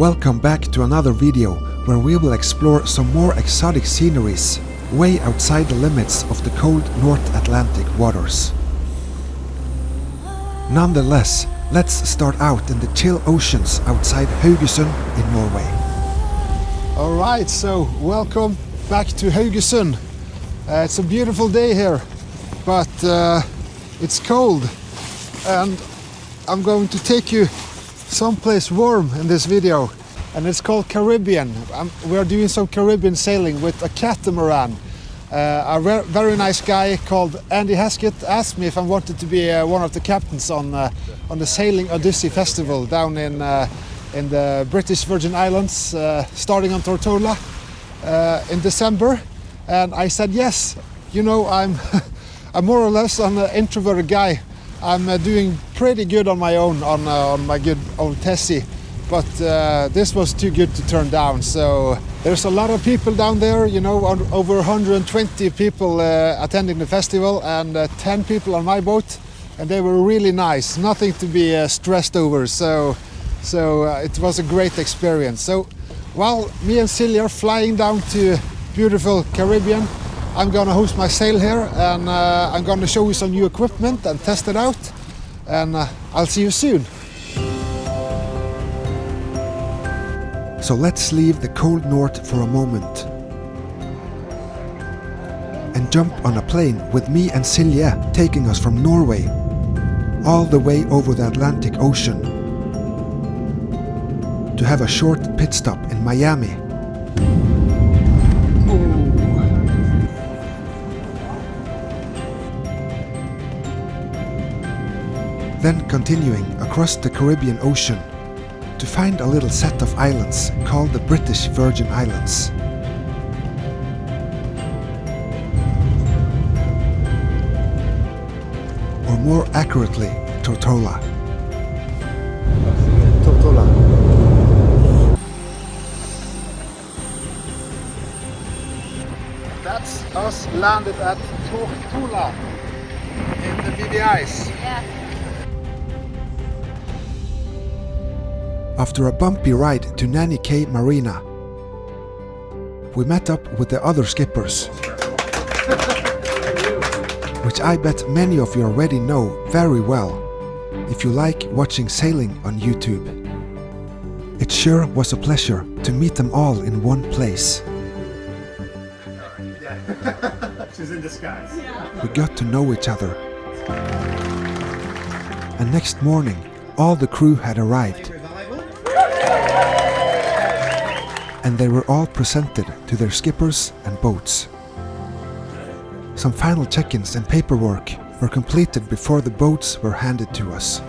Welcome back to another video where we will explore some more exotic sceneries way outside the limits of the cold North Atlantic waters. Nonetheless, let's start out in the chill oceans outside Haugesund in Norway. Alright, so welcome back to Haugesund. It's a beautiful day here, but it's cold, and I'm going to take you someplace warm in this video, and it's called Carribean. We are doing some Caribbean sailing with a catamaran. A very nice guy called Andrew Hesketh asked me if I wanted to be one of the captains on the Sailing Odyssey Festival down in the British Virgin Islands, starting on Tortola in December. And I said yes. You know, I'm more or less an introverted guy. I'm doing pretty good on my own on my good old Tessie, but this was too good to turn down. So there's a lot of people down there, you know, over 120 people attending the festival, and 10 people on my boat, and they were really nice, nothing to be stressed over. So it was a great experience. So while me and Silje are flying down to beautiful Caribbean, I'm gonna host my sail here, and I'm gonna show you some new equipment and test it out, and I'll see you soon. So let's leave the cold north for a moment and jump on a plane with me and Silje, taking us from Norway all the way over the Atlantic Ocean to have a short pit stop in Miami. Then continuing across the Caribbean Ocean to find a little set of islands called the British Virgin Islands. Or more accurately, Tortola. Tortola. That's us landed at Tortola in the VDIs. Yeah. After a bumpy ride to Nanny Cay Marina, we met up with the other skippers, which I bet many of you already know very well if you like watching sailing on YouTube. It sure was a pleasure to meet them all in one place. She's in disguise. We got to know each other. And next morning, all the crew had arrived. And they were all presented to their skippers and boats. Some final check-ins and paperwork were completed before the boats were handed to us.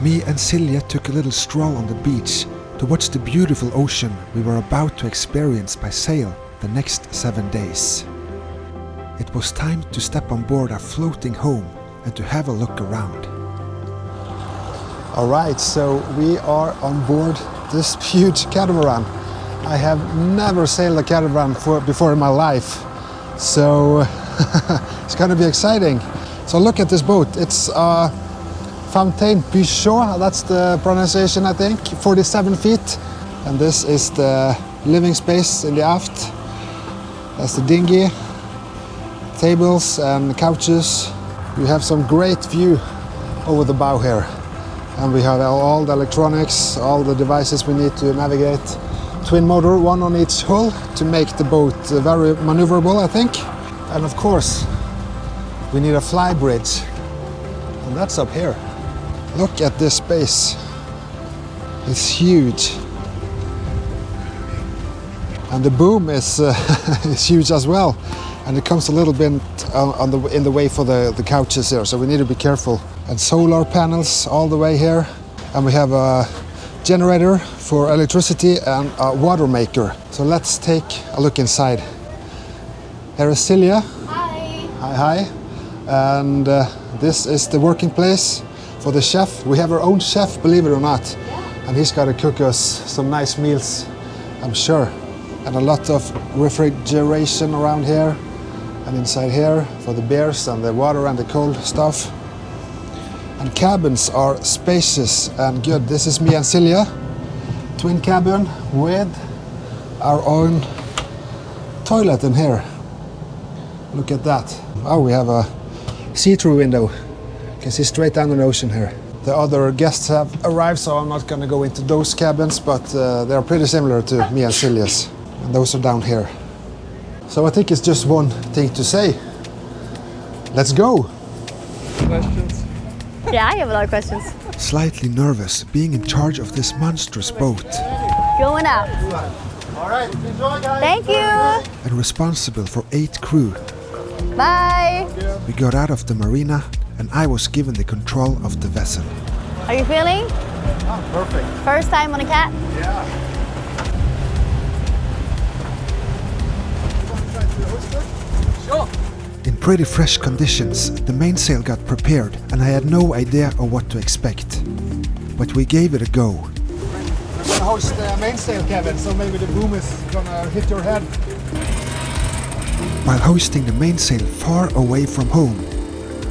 Me and Silje took a little stroll on the beach to watch the beautiful ocean we were about to experience by sail the next 7 days. It was time to step on board our floating home and to have a look around. Alright, so we are on board this huge catamaran. I have never sailed a catamaran before in my life, so it's going to be exciting. So look at this boat. It's Fontaine Peugeot, that's the pronunciation I think, 47 feet. And this is the living space in the aft. That's the dinghy, tables and couches. We have some great view over the bow here. And we have all the electronics, all the devices we need to navigate. Twin motor, one on each hull to make the boat very maneuverable, I think. And of course, we need a fly bridge. And that's up here. Look at this space. It's huge. And the boom is, is huge as well. And it comes a little bit in the way for the couches here, so we need to be careful. And solar panels all the way here. And we have a generator for electricity and a water maker. So let's take a look inside. Here is Silje. Hi. Hi. And this is the working place for the chef. We have our own chef, believe it or not. Yeah. And he's got to cook us some nice meals, I'm sure. And a lot of refrigeration around here. And inside here for the beers and the water and the cold stuff. And And cabins are spacious and good. This is me and Silje. Twin cabin with our own toilet in here. Look at that. Oh, we have a see-through window. You can see straight down the ocean here. The other guests have arrived, so I'm not going to go into those cabins, but they're pretty similar to me and Silje's. And those are down here. So I think it's just one thing to say. Let's go! Questions? Yeah, I have a lot of questions. Slightly nervous being in charge of this monstrous boat. Going out. All right, enjoy, guys. Thank you. And responsible for 8 crew. Bye. We got out of the marina and I was given the control of the vessel. Are you feeling? Oh, perfect. First time on a cat? Yeah. You want to try to host it? Sure. In pretty fresh conditions, the mainsail got prepared and I had no idea of what to expect. But we gave it a go. We're going to host the mainsail, Kevin, so maybe the boom is going to hit your head. While hosting the mainsail far away from home,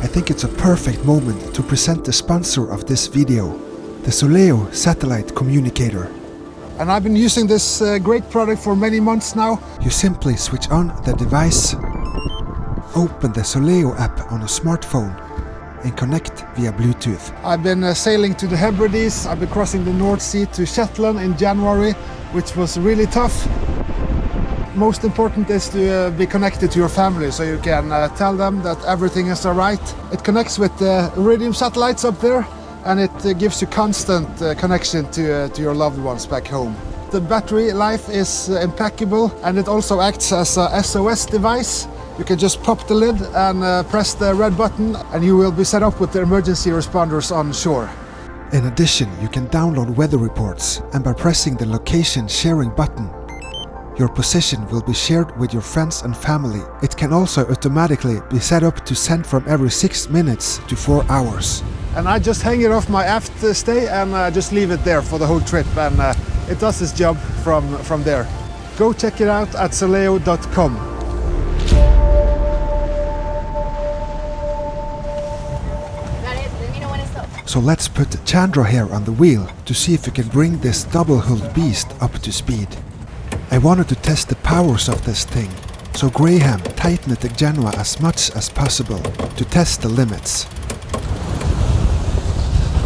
I think it's a perfect moment to present the sponsor of this video, the Silje satellite communicator. And I've been using this great product for many months now. You simply switch on the device, open the Silje app on a smartphone and connect via Bluetooth. I've been sailing to the Hebrides. I've been crossing the North Sea to Shetland in January, which was really tough. Most important is to be connected to your family, so you can tell them that everything is alright. It connects with the Iridium satellites up there, and it gives you constant connection to your loved ones back home. The battery life is impeccable, and it also acts as a SOS device. You can just pop the lid and press the red button, and you will be set up with the emergency responders on shore. In addition, you can download weather reports, and by pressing the location sharing button, your position will be shared with your friends and family. It can also automatically be set up to send from every 6 minutes to 4 hours. And I just hang it off my aft stay and just leave it there for the whole trip, and it does its job from there. Go check it out at silje.com. So let's put Chandra here on the wheel to see if we can bring this double-hulled beast up to speed. I wanted to test the powers of this thing, so Graham tightened the Genoa as much as possible to test the limits.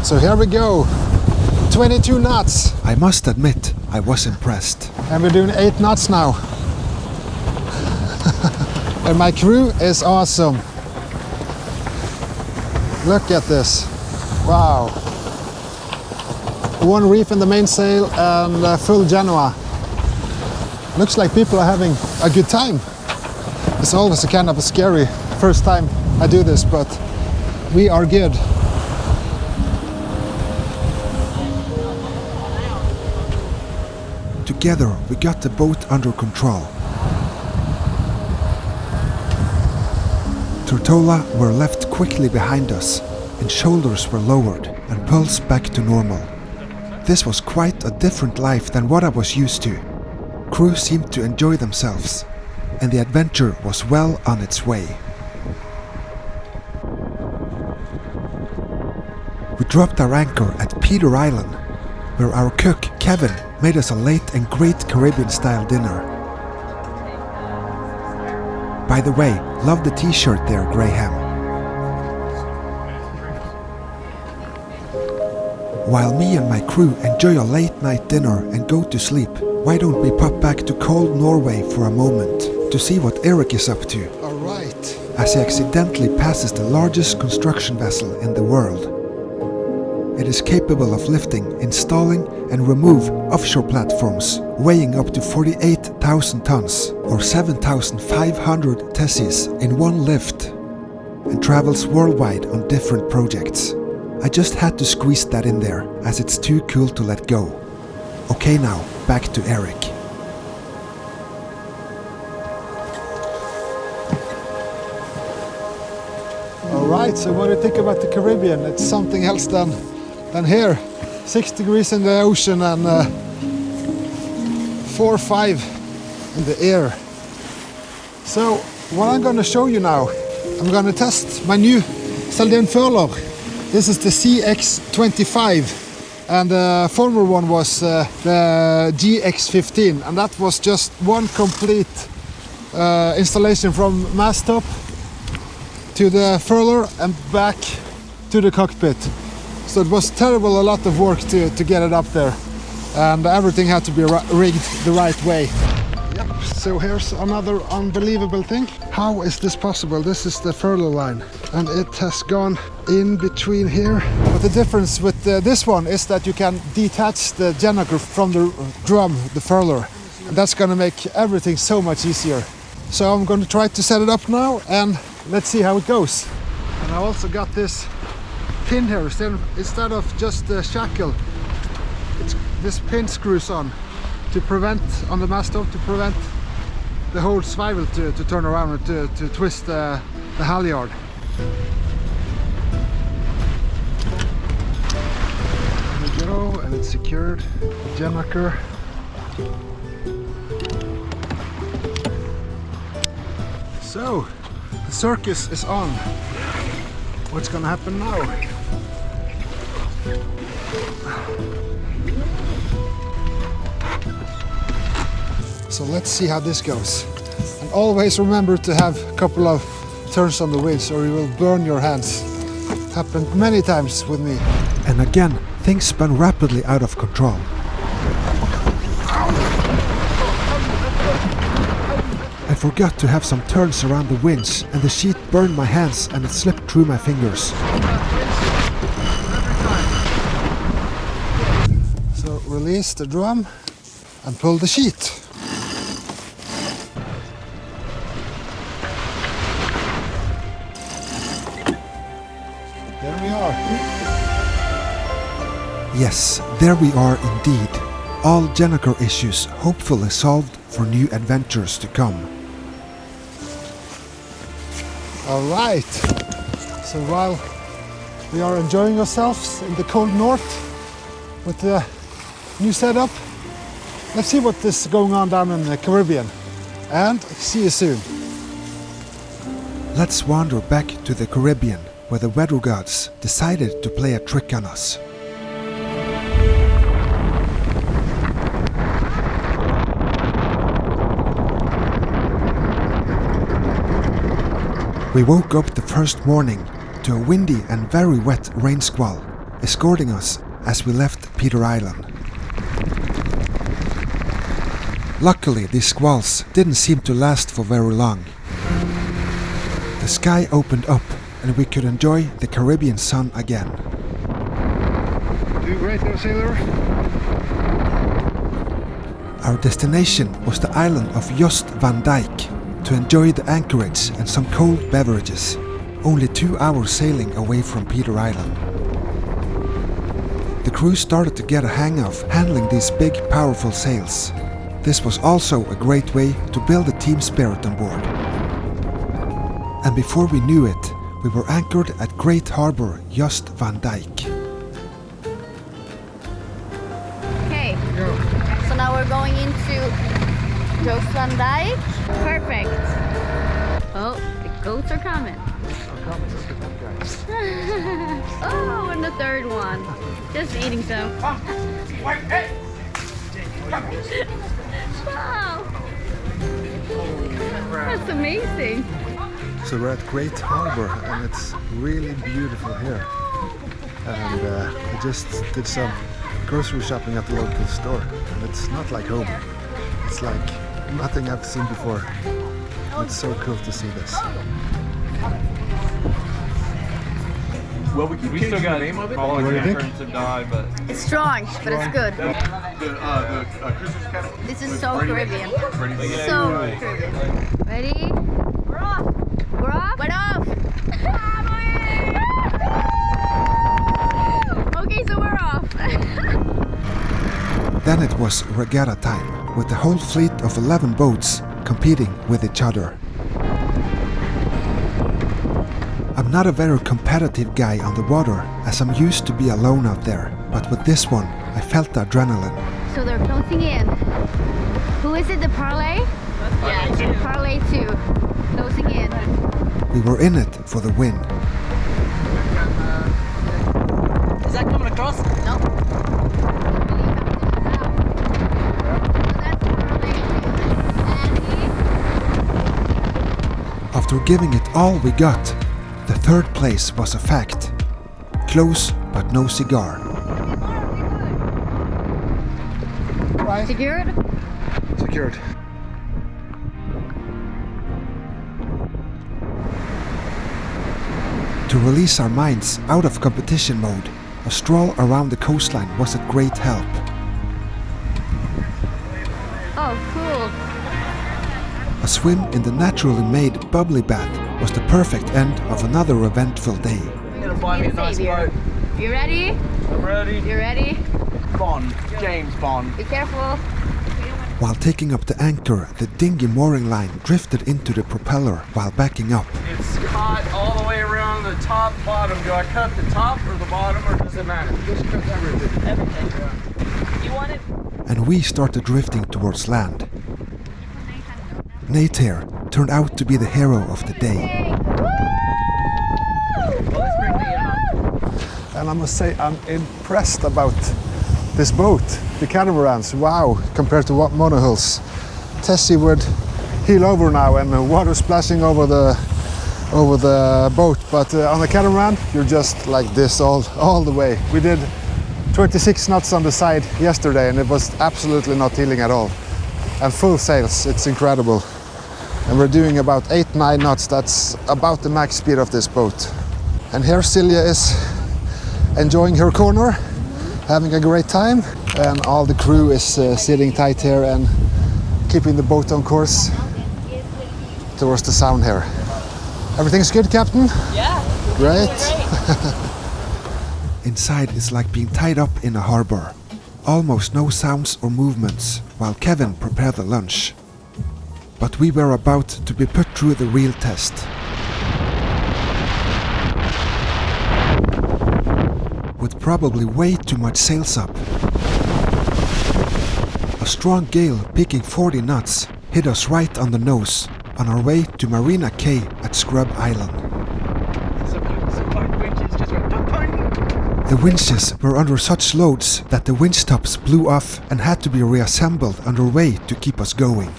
So here we go, 22 knots. I must admit, I was impressed. And we're doing 8 knots now. And my crew is awesome. Look at this. Wow. One reef in the mainsail and full Genoa. Looks like people are having a good time. It's always a kind of a scary first time I do this, but we are good. Together we got the boat under control. Tortola were left quickly behind us, and shoulders were lowered and pulse back to normal. This was quite a different life than what I was used to. Crew seemed to enjoy themselves, and the adventure was well on its way. We dropped our anchor at Peter Island, where our cook, Kevin, made us a late and great Caribbean-style dinner. By the way, love the t-shirt there, Graham. While me and my crew enjoy a late-night dinner and go to sleep, why don't we pop back to cold Norway for a moment to see what Erik is up to, All right. as he accidentally passes the largest construction vessel in the world. It is capable of lifting, installing and remove offshore platforms weighing up to 48,000 tons or 7,500 theses in one lift, and travels worldwide on different projects. I just had to squeeze that in there, as it's too cool to let go. Okay, now back to Erik. All right, so what do you think about the Caribbean? It's something else than here. 6 degrees in the ocean and 4 or 5 in the air. So what I'm going to show you now, I'm going to test my new Silje This is the CX25, and the former one was the GX15, and that was just one complete installation from mast top to the furler and back to the cockpit. So it was terrible, a lot of work to get it up there, and everything had to be rigged the right way. Yep, so here's another unbelievable thing. How is this possible? This is the furler line, and it has gone in between here. But the difference with this one is that you can detach the gennaker from the drum, the furler, and that's going to make everything so much easier. So I'm going to try to set it up now, and let's see how it goes. And I also got this pin here. Instead of just the shackle, this pin screws on to prevent, on the mast top, to prevent the whole swivel to turn around and to twist the halyard. There we go, and it's secured. Gennaker. So, the circus is on. What's gonna happen now? So let's see how this goes. And always remember to have a couple of turns on the winch or you will burn your hands. It happened many times with me. And again, things spun rapidly out of control. I forgot to have some turns around the winch, and the sheet burned my hands and it slipped through my fingers. So release the drum and pull the sheet. There we are. Yes, there we are indeed. All gennaker issues hopefully solved for new adventures to come. All right. So while we are enjoying ourselves in the cold north with the new setup, let's see what is going on down in the Caribbean. And see you soon. Let's wander back to the Caribbean, where the weather gods decided to play a trick on us. We woke up the first morning to a windy and very wet rain squall, escorting us as we left Peter Island. Luckily, these squalls didn't seem to last for very long. The sky opened up and we could enjoy the Caribbean sun again. Do great there, sailor. Our destination was the island of Jost van Dyke, to enjoy the anchorage and some cold beverages, only 2 hours sailing away from Peter Island. The crew started to get a hang of handling these big, powerful sails. This was also a great way to build a team spirit on board. And before we knew it, we were anchored at Great Harbour, Jost van Dyke. Okay, so now we're going into Jost van Dyke. Perfect. Oh, the goats are coming. Oh, and the third one. Just eating some. Wow. That's amazing. So we're at Great Harbour and it's really beautiful here. And we just did some grocery shopping at the local store. And it's not like home. It's like nothing I've seen before. It's so cool to see this. Well, we still got name of it. All What do you think? to die, but It's strong, but it's good. the Christmas cattle. This is so Caribbean. Ready? So Caribbean. Ready? We're off. We're off? We're off. Okay, so we're off. Then it was regatta time, with the whole fleet of 11 boats competing with each other. I'm not a very competitive guy on the water, as I'm used to be alone out there, but with this one, I felt the adrenaline. So they're closing in. Who is it, the Parlay? Yeah, Parlay 2. Closing in. We were in it for the win. Is that coming across? No. After giving it all we got, the third place was a fact. Close, but no cigar. Right. Secured? Secured. To release our minds out of competition mode, a stroll around the coastline was a great help. Oh, cool. A swim in the naturally made bubbly bath was the perfect end of another eventful day. I'm gonna buy me a nice boat. You ready? I'm ready. You ready? Bond. James Bond. Be careful. While taking up the anchor, the dinghy mooring line drifted into the propeller while backing up. It's caught all the way around the top, bottom. Do I cut the top or the bottom, or does it matter? Just cut everything. Everything. You want it? And we started drifting towards land. Nate here turned out to be the hero of the day. Well, let's bring the And I must say, I'm impressed about this boat, the catamarans. Wow, compared to what monohulls. Tessie would heel over now and the water splashing over the boat, but on the catamaran you're just like this all the way. We did 26 knots on the side yesterday and it was absolutely not heeling at all. And full sails, it's incredible. And we're doing about 8-9 knots, that's about the max speed of this boat. And here Silje is enjoying her corner, having a great time, and all the crew is sitting tight here and keeping the boat on course towards the sound here. Everything's good, Captain? Yeah. Great. Inside is like being tied up in a harbor. Almost no sounds or movements while Kevin prepared the lunch. But we were about to be put through the real test. With probably way too much sails up. A strong gale peaking 40 knots hit us right on the nose on our way to Marina Cay at Scrub Island. The winches were under such loads that the winch tops blew off and had to be reassembled underway to keep us going.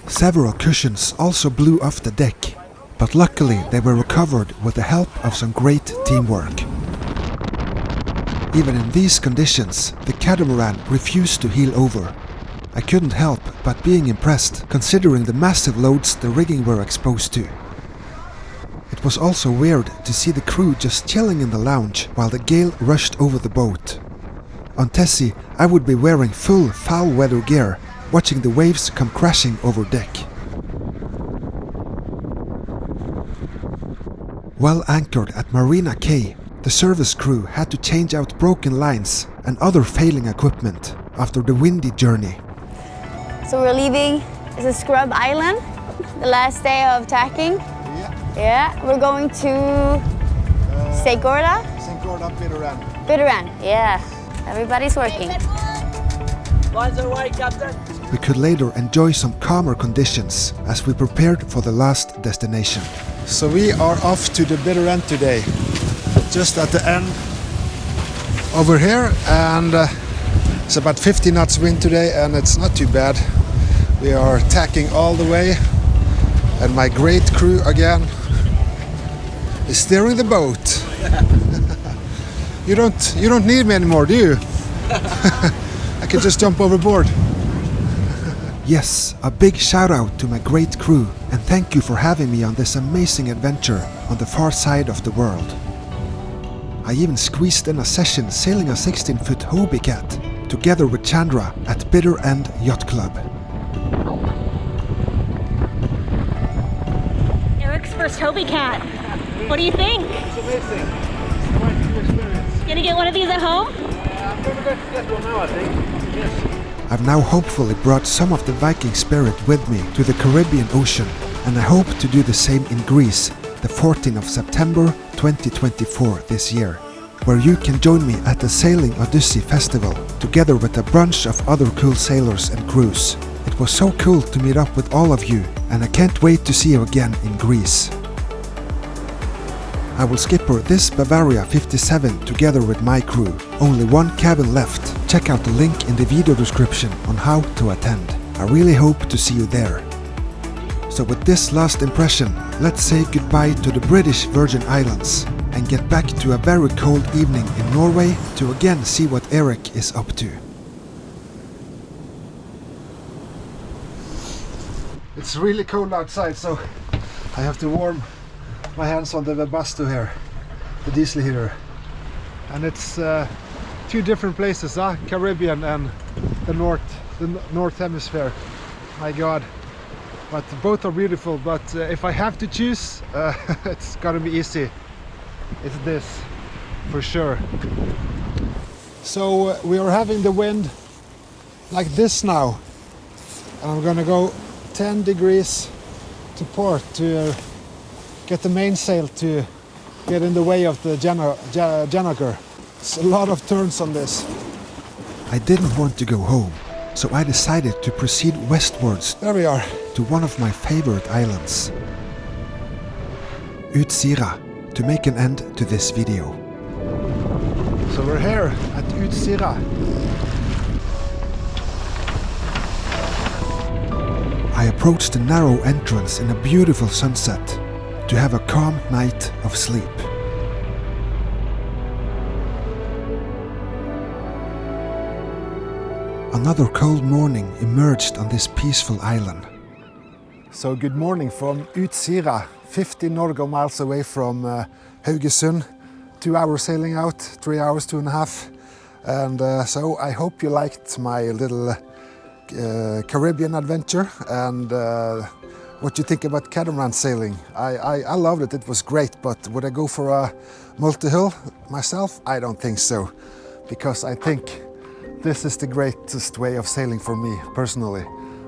Several cushions also blew off the deck, but luckily they were recovered with the help of some great teamwork. Even in these conditions, the catamaran refused to heel over. I couldn't help but being impressed considering the massive loads the rigging were exposed to. It was also weird to see the crew just chilling in the lounge while the gale rushed over the boat. On Tessie, I would be wearing full foul weather gear, watching the waves come crashing over deck. Well anchored at Marina Cay, the service crew had to change out broken lines and other failing equipment after the windy journey. So we're leaving the Scrub Island, the last day of tacking. Yeah, we're going to St. Gorda? St. Gorda, Bitterend. Bitterend, yeah. Everybody's working. Lines away, Captain. We could later enjoy some calmer conditions as we prepared for the last destination. So we are off to the Bitterend today. Just at the end over here, and it's about 50 knots wind today and it's not too bad. We are tacking all the way and my great crew again is steering the boat. You don't need me anymore, do you? I can just jump overboard. Yes, a big shout out to my great crew and thank you for having me on this amazing adventure on the far side of the world. I even squeezed in a session sailing a 16-foot Hobie Cat together with Chandra at Bitterend Yacht Club. Erik's first Hobie Cat. What do you think? It's amazing. It's quite a new experience. Gonna get one of these at home? I'm gonna go get one now, I think. Yes. I've now hopefully brought some of the Viking spirit with me to the Caribbean Ocean, and I hope to do the same in Greece, the 14th of September 2024 this year, where you can join me at the Sailing Odyssey Festival, together with a bunch of other cool sailors and crews. It was so cool to meet up with all of you, and I can't wait to see you again in Greece. I will skipper this Bavaria 57 together with my crew. Only one cabin left. Check out the link in the video description on how to attend. I really hope to see you there. So with this last impression, let's say goodbye to the British Virgin Islands and get back to a very cold evening in Norway to again see what Erik is up to. It's really cold outside, so I have to warm my hands on the Webasto here, the diesel heater. And it's two different places, Caribbean and the North Hemisphere. My God. But both are beautiful, but if I have to choose, it's gonna be easy. It's this, for sure. So we are having the wind like this now. And I'm gonna go 10 degrees to port to get the mainsail to get in the way of the Janaker. It's a lot of turns on this. I didn't want to go home, so I decided to proceed westwards. There we are. To one of my favorite islands, Utsira, to make an end to this video. So we're here at Utsira. I approached the narrow entrance in a beautiful sunset to have a calm night of sleep. Another cold morning emerged on this peaceful island. So good morning from Utsira, 15 nautical miles away from Haugesund. 2 hours sailing out, 3 hours, 2.5. And so I hope you liked my little Caribbean adventure and what you think about catamaran sailing. I loved it, it was great, but would I go for a multi-hull myself? I don't think so, because I think this is the greatest way of sailing for me personally.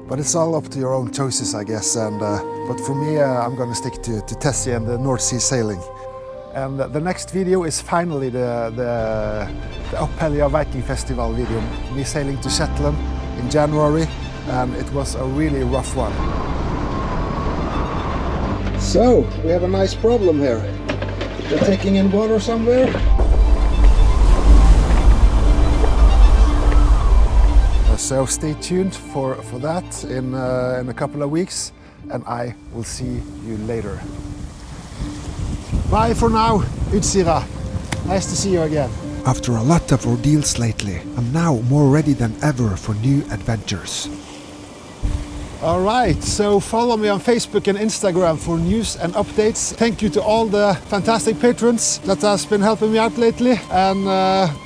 But it's all up to your own choices, I guess. And but for me, I'm going to stick to Tessie and the North Sea sailing. And the next video is finally the Uphelja Viking Festival video. Me sailing to Shetland in January, and it was a really rough one. So we have a nice problem here. They're taking in water somewhere. So stay tuned for that in a couple of weeks, and I will see you later. Bye for now, Utsira. Nice to see you again. After a lot of ordeals lately, I'm now more ready than ever for new adventures. All right, so follow me on Facebook and Instagram for news and updates. Thank you to all the fantastic patrons that has been helping me out lately. And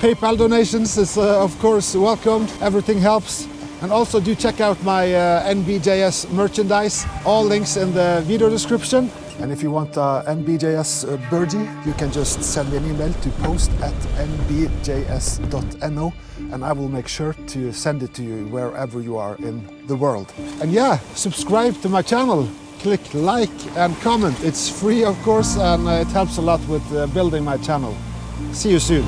PayPal donations is of course welcomed. Everything helps. And also do check out my NBJS merchandise. All links in the video description. And if you want NBJS Burgie, you can just send me an email to post@nbjs.no, and I will make sure to send it to you wherever you are in the world. And yeah, subscribe to my channel. Click like and comment. It's free, of course, and it helps a lot with building my channel. See you soon.